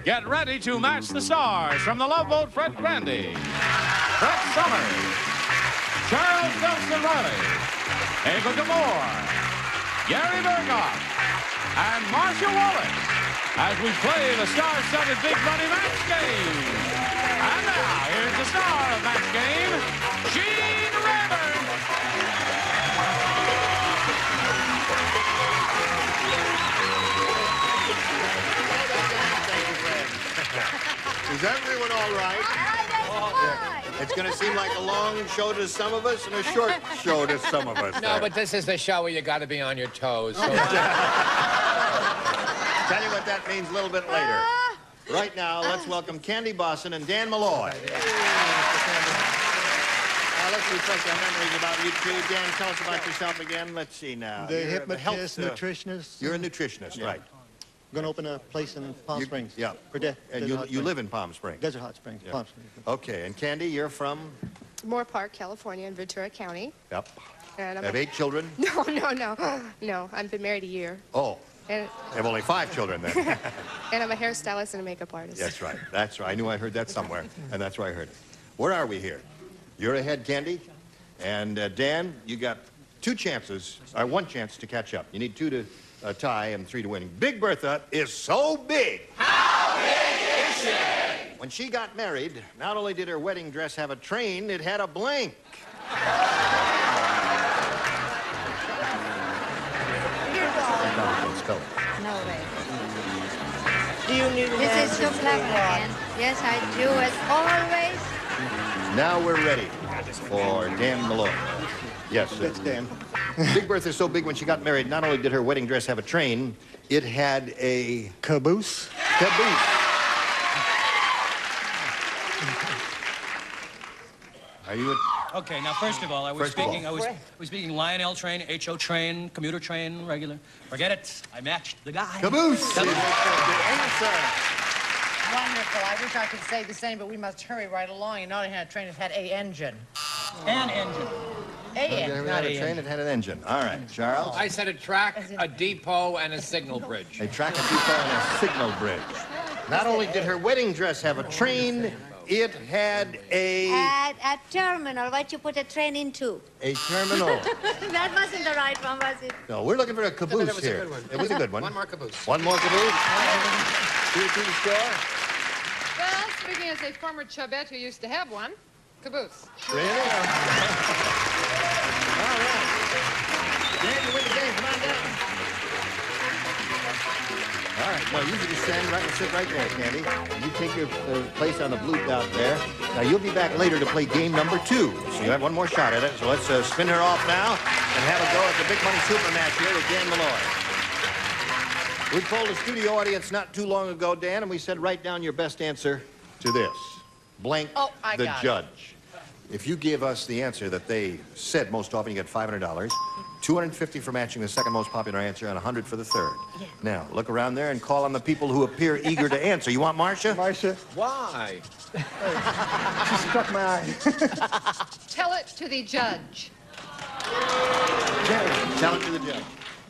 Get ready to match the stars from the Love Boat, Fred Grandy, Fred Summers, Charles Nelson Reilly, Gabor, Gary Burghoff, and Marcia Wallace as we play the star-studded Big Money Match Game. And now, here's the star of Match Game, Synd. Is everyone all right? It's going to seem like a long show to some of us and a short show to some of us. No, but this is the show where you got to be on your toes. So Tell you what that means a little bit later. Right now, let's welcome Candy Bosson and Dan Malloy. Let's refresh our memories about you two. Dan, tell us about yourself again. Let's see now. The hypnotist, nutritionist. You're a nutritionist, right? I'm going to open a place in Palm Springs. Yeah. And you live in Palm Springs? Desert Hot Springs, Yeah. Palm Springs. Okay, and Candy, you're from? Moore Park, California, in Ventura County. Yep. And Have 8 children? No, I've been married a year. Oh. And, You have only 5 children then. and I'm a hairstylist and a makeup artist. That's right. That's right. I knew I heard that somewhere, and that's where I heard it. Where are we here? You're ahead, Candy. And Dan, you got 2 chances, or 1 chance to catch up. You need 2 to tie and 3 to win. Big Bertha is so big. how big is she? When she got married, not only did her wedding dress have a train, it had a blank. No way. Do you need This is so clever again. Yes, I do, as always. Now we're ready for Dan Malloy. Yes, sir. That's Dan. Big Bertha is so big when she got married, not only did her wedding dress have a train, it had a Caboose. caboose. Are you a... Okay, now first of all, I was speaking Lionel train, HO train, commuter train, regular. Forget it. I matched the guy. Caboose is the answer. Wonderful. I wish I could say the same, but we must hurry right along. And not only had a train, it had a engine. An engine. A engine. It had a train, it had an engine. All right, Charles. I said a track, a depot, and a signal bridge. A track, a depot, and a signal bridge. Not only did her wedding dress have a train, it had a terminal, what you put a train into. a terminal. That wasn't the right one, was it? No, we're looking for a caboose was a here. good one. It was a good one. One more caboose. One more caboose. 2 to the score. Well, speaking as a former Chubette who used to have one, caboose. Really? All right. Dan, you win the game. Come on down. All right. Well, you can just sit right there, Candy. You take your place on the blue dot there. Now, you'll be back later to play game number 2. So you have one more shot at it. So let's spin her off now and have a go at the Big Money Super Match here with Dan Malloy. We polled a studio audience not too long ago, Dan, and we said write down your best answer to this. Blank the judge. If you give us the answer that they said most often, you get $500, $250 for matching the second most popular answer, and $100 for the third. Yeah. Now, look around there and call on the people who appear eager to answer. You want Marcia? Marcia. Why? She struck my eye. Tell it to the judge. Tell it to the judge.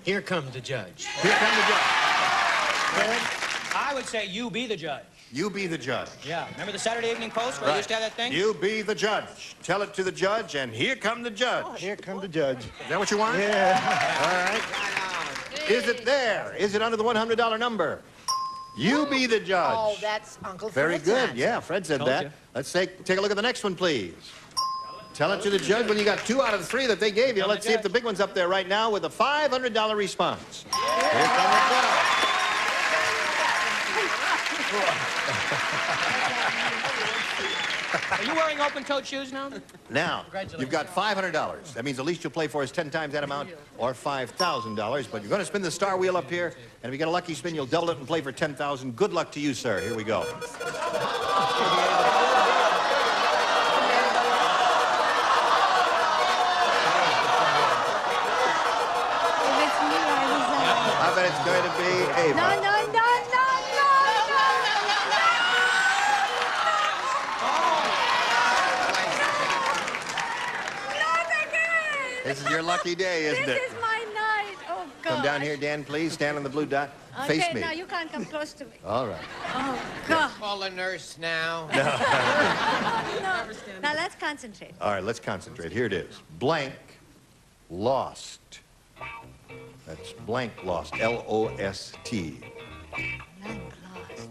Here comes the judge. Here comes the judge. Fred, I would say you be the judge. you be the judge. Yeah. Remember the Saturday Evening Post where I used to have that thing? You be the judge. Tell it to the judge, and here come the judge. Here come the judge. Is that what you want? Yeah. All right. Is it there? Is it under the $100 number? You be the judge. Oh, that's Uncle Very Fred's good. answer. Yeah, Fred said Told that. you. Let's take a look at the next one, please. Tell it to the judge when you got 2 out of the 3 that they gave you. Let's see if the big one's up there right now with a $500 response. Here comes the judge. Are you wearing open-toed shoes now? Now, you've got $500. That means the least you'll play for is 10 times that amount, or $5,000. But you're going to spin the star wheel up here, and if you get a lucky spin, you'll double it and play for $10,000. Good luck to you, sir. Here we go. I bet it's going to be Ava. No, no, no, no, This is your lucky day, isn't it? This is my night. Oh, God. Come down here, Dan, please. Stand on the blue dot. Face Okay, me. now you can't come close to me. All right. Oh, God. Call the nurse now. No. Now let's concentrate. All right, let's concentrate. Here it is. Blank lost. That's blank lost. L-O-S-T. Blank lost.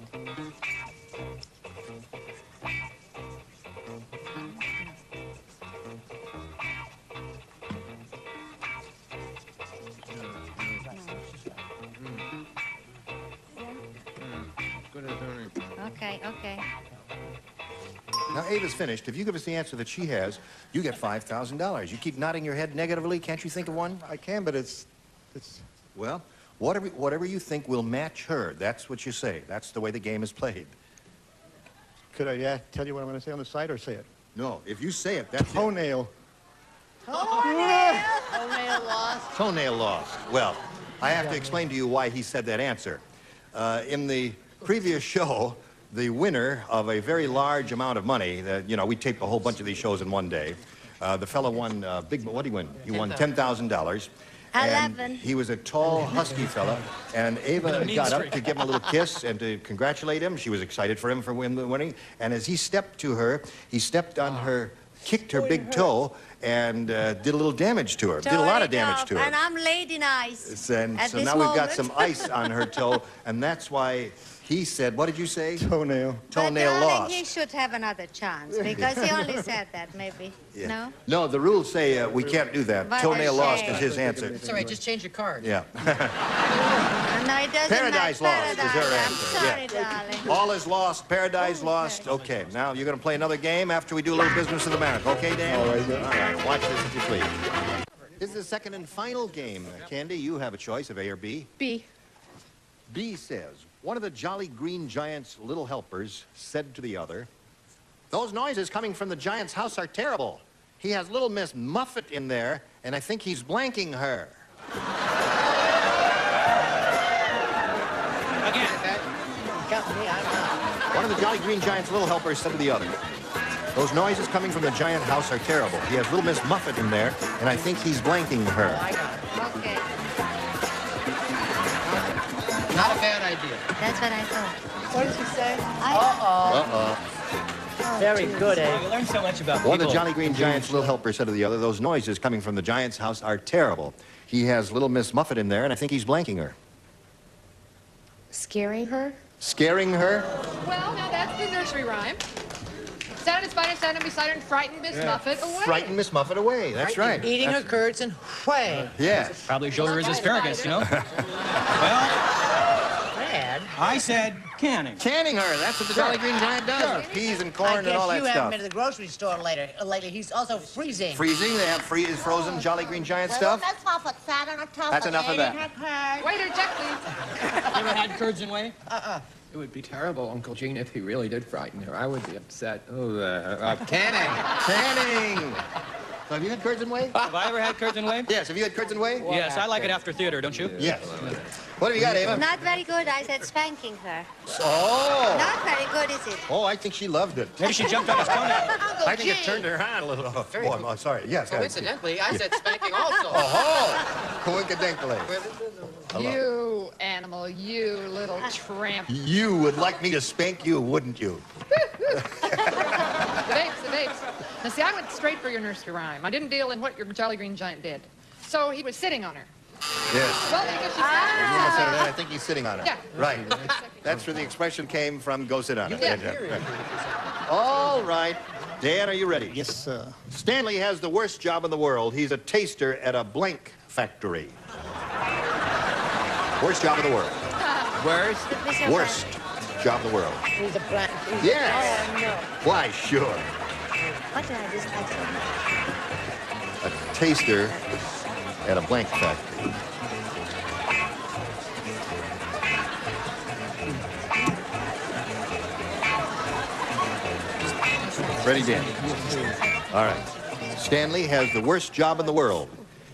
Okay, okay. Now, Ava's finished. If you give us the answer that she has, you get $5,000. You keep nodding your head negatively. Can't you think of one? I can, but it's... Well, whatever you think will match her, that's what you say. That's the way the game is played. Could I tell you what I'm going to say on the side or say it? No, if you say it, that's it. Toenail. Toenail lost. Toenail lost. Well, I have to explain to you why he said that answer. In the previous show, the winner of a very large amount of money, we taped a whole bunch of these shows in one day. The fellow won what did he win? He won $10,000. 11. And he was a tall, husky fella, and Ava got up to give him a little kiss and to congratulate him. She was excited for him for winning. And as he stepped to her, he stepped on her, kicked her big toe, and did a little damage to her. Did a lot of damage to her. And I'm lady nice. And so now we've got some ice on her toe, and that's why he said, what did you say? Toenail. Toenail But, darling, lost. he should have another chance, because he only said that, maybe. Yeah. No? No, the rules say we can't do that. What a Toenail lost shame. is his answer. It's all right, just change your card. Yeah. No, it doesn't Paradise matter. lost is her Paradise. answer. I'm sorry, darling. All is lost, paradise lost. Okay, now you're going to play another game after we do a little business of the minute. Okay, Dan? All right, yeah. All right, watch this if you please. This is the second and final game. Candy, you have a choice of A or B. B. B says, one of the Jolly Green Giant's little helpers said to the other, those noises coming from the giant's house are terrible. He has little Miss Muffet in there, and I think he's blanking her. Again. Got me, I'm not. One of the Jolly Green Giant's little helpers said to the other, those noises coming from the giant house are terrible. He has little Miss Muffet in there, and I think he's blanking her. I got it. Okay, Not a bad idea. that's what I thought. What did you say? Uh-oh. Very good, eh? You learn so much about people. One of the Jolly Green Giant's little helpers said to the other, those noises coming from the giant's house are terrible. He has little Miss Muffet in there, and I think he's blanking her. Scaring her? Scaring her? Well, now that's the nursery rhyme. Stand and spider, stand and beside her and frighten Miss Muffet away. Frighten Miss Muffet away. That's right. Eating her curds and whey. Yeah. Probably showed her his asparagus, you know? Well, Dad. I said canning. Canning her. That's what the Jolly Green Giant does. With peas and corn and all I that guess you haven't stuff. been to the grocery store lately. He's also freezing. Freezing. They have frozen Jolly Green Giant stuff. That's Muffet sat on a top That's enough of that. Waiter, check, please. You ever had curds and whey? It would be terrible, Uncle Gene, if he really did frighten her. I would be upset. Oh, canning. Canning. So have you had curds and whey? Have I ever had curds and whey? Yes. Have you had curds and whey? Yes, I like it after theater, don't you? Yes. What have you got, Ava? Not very good. I said spanking her. Oh. Not very good, is it? Oh, I think she loved it. Maybe she jumped on his toenail. I think it turned her on a little. Oh, I'm sorry. Yes. Coincidentally, I said spanking also. Oh, coincidentally. You animal, you little tramp. You would like me to spank you, wouldn't you? The vapes. Now, see, I went straight for your nursery rhyme. I didn't deal in what your Jolly Green Giant did. So he was sitting on her. Yes. Well, because she You almost said that. I think he's sitting on it. Yeah. Right. That's where the expression came from, go sit on it. Yeah. All right. Dan, are you ready? Yes, sir. Stanley has the worst job in the world. He's a taster at a blank factory. Worst job in the world. Worst? Worst job in the world. He's a black. Yes. Oh, no. Why, sure. What did I dislike so much? A taster at a blank factory. Ready, Dan? All right. Stanley has the worst job in the world.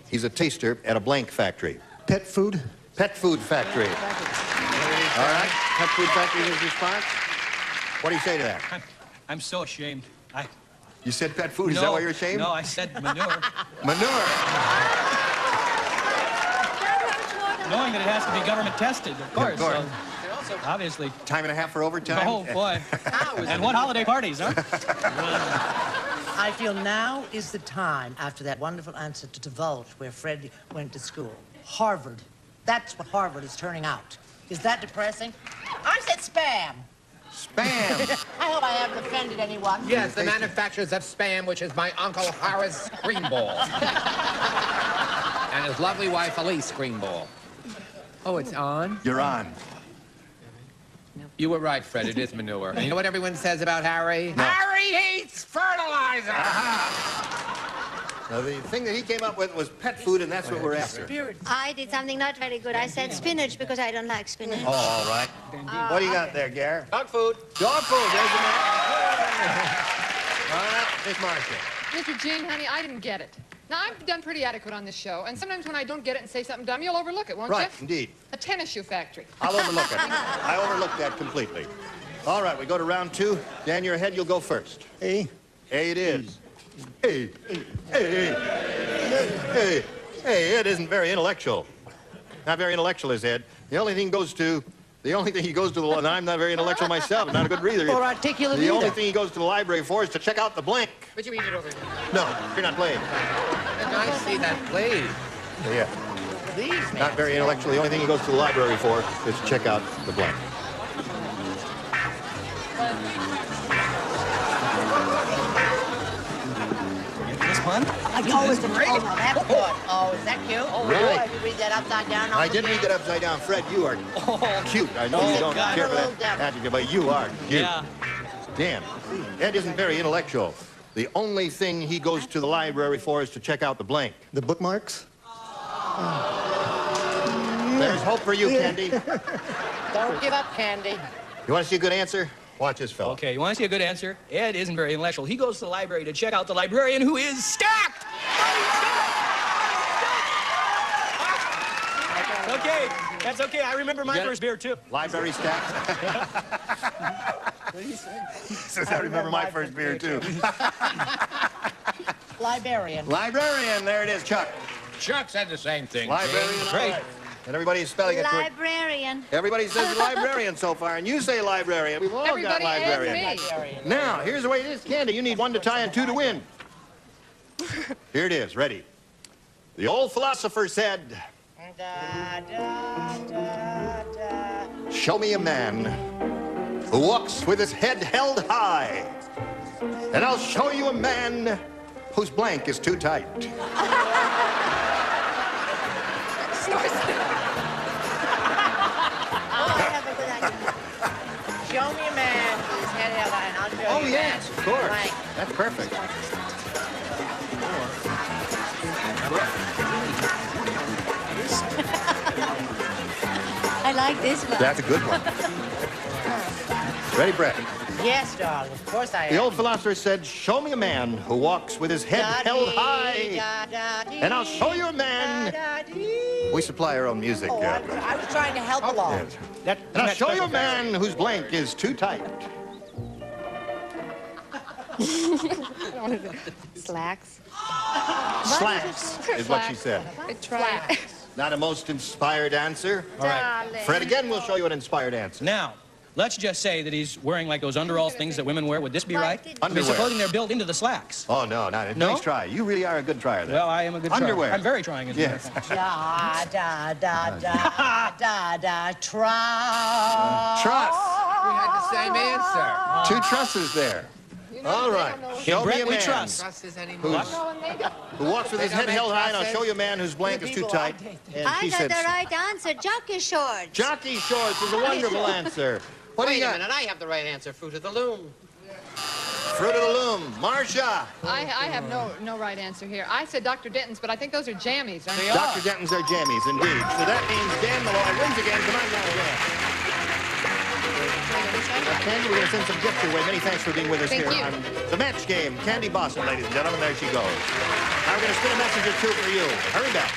He's a taster at a blank factory. Pet food? Pet food factory. All right. Pet food factory is his response. What do you say to that? I'm so ashamed. You said pet food. Is that why you're ashamed? No, I said manure. Manure. knowing that it has to be government tested, of course. Of course. So, obviously. Time and a half for overtime? Oh, boy. And what holiday parties, huh? I feel now is the time, after that wonderful answer, to divulge where Fred went to school. Harvard. That's what Harvard is turning out. Is that depressing? I said spam. Spam. I hope I haven't offended anyone. Yes, the manufacturers of Spam, which is my Uncle Horace Greenball. And his lovely wife, Elise Greenball. Oh, it's on? You're on. You were right, Fred. It is manure. And you know what everyone says about Harry? No. Harry hates fertilizer! Now, the thing that he came up with was pet food, and that's what we're after. I did something not very good. I said spinach because I don't like spinach. Oh, all right. What do you got there, Gare? Dog food. Dog food. There's the man. All right, Miss Marcia. Mr. Gene, honey, I didn't get it. Now, I've done pretty adequate on this show, and sometimes when I don't get it and say something dumb, you'll overlook it, won't you? Right, indeed. A tennis shoe factory. I'll overlook it. I overlooked that completely. All right, we go to round 2. Dan, you're ahead. You'll go first. A. A it is. A. Ed isn't very intellectual. Not very intellectual is Ed. The only thing he goes to, and I'm not very intellectual myself. I'm not a good reader. Or articulate The only either. thing he goes to the library for is to check out the blank. Would you eat it over here? No, you're not playing. And I see that blade. Yeah. Not very intellectual. The only thing he goes to the library for is to check out the blank. This one? I always great. Oh, no, that's good. Oh, is that cute? Oh, Really? Did you read that upside down? I did read that upside down. Fred, you are cute. I know you don't care for that adjective, but you are cute. Yeah. Dan, Ed isn't very intellectual. The only thing he goes to the library for is to check out the blank. The bookmarks? There's hope for you, Candy. Don't give up, Candy. You want to see a good answer? Watch this fella. Okay, you want to see a good answer? Ed isn't very intellectual. He goes to the library to check out the librarian who is stacked! Okay, that's okay. I remember my first beer, too. Library stacked. He says, I remember my first beer, too. Librarian. Librarian, there it is, Chuck. Chuck said the same thing. Librarian, Great. right. And everybody's spelling it correct. Librarian. Everybody says librarian so far, and you say librarian. We've all got Everybody librarian. and me. Librarian. Now, here's the way it is, Candy. You need 1 to tie and 2 to win. Here it is, ready. The old philosopher said, Da, da, da, da. show me a man who walks with his head held high, and I'll show you a man whose blank is too tight. Show me a man with his head held high, and I'll show you. Oh, a man yes, of course. blank. That's perfect. I like this one. That's a good one. Ready, Brett? Yes, darling. Of course I am. The old philosopher said, show me a man who walks with his head held high, and I'll show you a man. We supply our own music. Oh, I was trying to help along. Yes. And I'll show you a man whose blank is too tight. Slacks. Slacks is what she said. I tried. Not a most inspired answer. All right. Fred again will show you an inspired answer. Now, let's just say that he's wearing like those underall things that women wear. Would this be right? I mean, Underwear. supposing they're built into the slacks. Oh, no, not No? nice try. You really are a good trier there. Well, I am a good Underwear. try. I'm very trying. As a matter of Yes. fact. Da, da, da, da, da, da, truss. Truss. We had the same answer. 2 trusses there. All right. Show me Brett, a we man trust. Trusses anymore. who walks with his They head don't held make high, and I'll trusses. show you a man whose blank is too tight. And I she got said, the right answer. Jockey shorts. jockey shorts is a wonderful answer. What do Wait you a got? minute, I have the right answer. Fruit of the loom. Fruit of the loom. Marcia. I have no right answer here. I said Dr. Denton's, but I think those are jammies, aren't they? Dr. Denton's are jammies, indeed. So that means Dan Malloy wins again. Come on down, Dan. Candy, we're going to send some gifts your way. Many thanks for being with us Thank here you. on the match game. Candy Boston, ladies and gentlemen. There she goes. Now we're going to spin a message or 2 for you. Hurry back.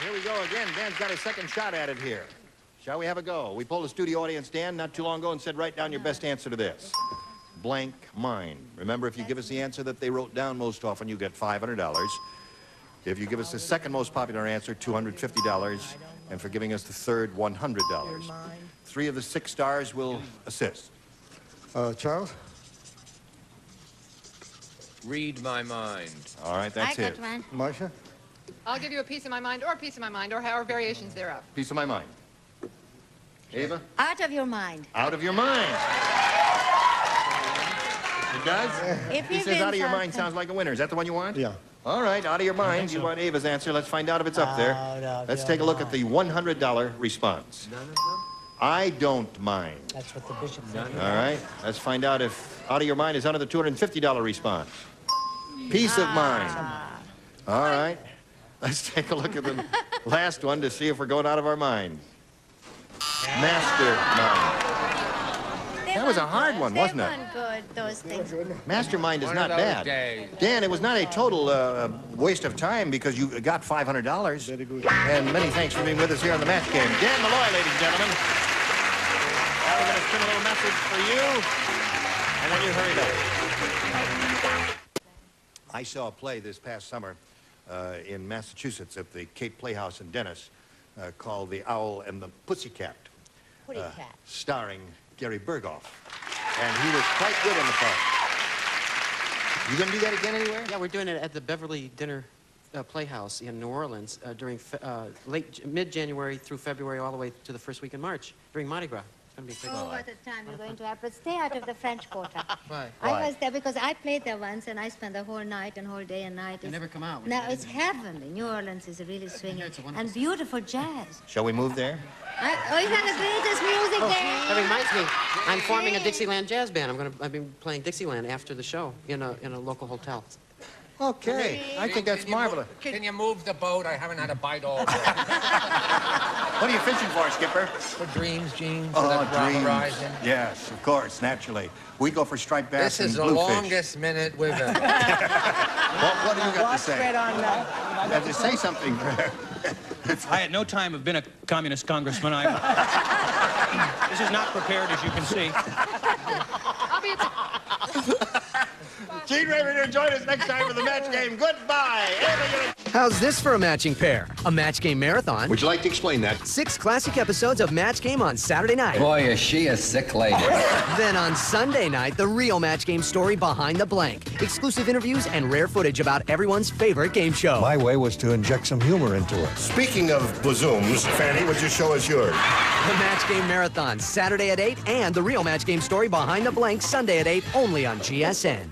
Here we go again. Dan's got his second shot at it here. Shall we have a go? We polled a studio audience, Dan, not too long ago and said, write down your best answer to this. Blank mine. Remember, if you give us the answer that they wrote down most often, you get $500. If you give us the second most popular answer, $250. And for giving us the third, $100. 3 of the 6 stars will assist. Charles? Read my mind. All right, that's I it. got one. Marcia? I'll give you a piece of my mind, or a piece of my mind, or variations thereof. Piece of my mind. Ava? Out of your mind. Out of your mind. It does? If He you says win out of your mind something- sounds like a winner. Is that the one you want? Yeah. All right, out of your mind. You want Ava's answer. Let's find out if it's up there. Out of Let's your take a look at the $100 response. None of them? I don't mind. That's what the bishop said. All right, let's find out if out of your mind is under the $250 response. Peace of mind. All right, let's take a look at the last one to see if we're going out of our mind. Mastermind. That was a hard one, wasn't it? They weren't good, those things. Mastermind is One not of those bad. days. Dan, it was not a total waste of time because you got $500. Very good. And many thanks for being with us here on the match game. Dan Malloy, ladies and gentlemen. Now we're going to spin a little message for you, and then you hurry back. I saw a play this past summer in Massachusetts at the Cape Playhouse in Dennis called The Owl and the Pussycat. Pussycat. Starring Gary Burghoff. And he was quite good in the part. You going to do that again anywhere? Yeah, we're doing it at the Beverly Dinner Playhouse in New Orleans during mid-January through February, all the way to the first week in March, during Mardi Gras. It's going to be a big Oh, what a time you're going to have. But stay out of the French Quarter. Why? I was there because I played there once, and I spent the whole night and whole day and night. You never come out. No, it's heavenly. New Orleans is really swinging. it's a wonderful And beautiful jazz. Shall we move there? Oh, you have the greatest music there. That reminds me, I'm forming a Dixieland jazz band. I've been playing Dixieland after the show in a local hotel. Okay. I think that's marvelous. Can you move the boat? I haven't had a bite all day. What are you fishing for, Skipper? For dreams, Gene, for Oh, the dreams. horizon. Yes, of course, naturally. We go for striped bass This is and the bluefish. longest minute we've ever. What do you got to say? Spread on You have to say something. I at no time have been a communist congressman. This is not prepared, as you can see. I'll be at the... Gene Raymond, join us next time for the match game. Goodbye. How's this for a matching pair? A match game marathon. Would you like to explain that? 6 classic episodes of Match Game on Saturday night. Boy, is she a sick lady. Then on Sunday night, the real Match Game story behind the blank. Exclusive interviews and rare footage about everyone's favorite game show. My way was to inject some humor into it. Speaking of blazooms, Fanny, would you show us yours? The Match Game Marathon, Saturday at 8, and the real Match Game story behind the blank, Sunday at 8, only on GSN.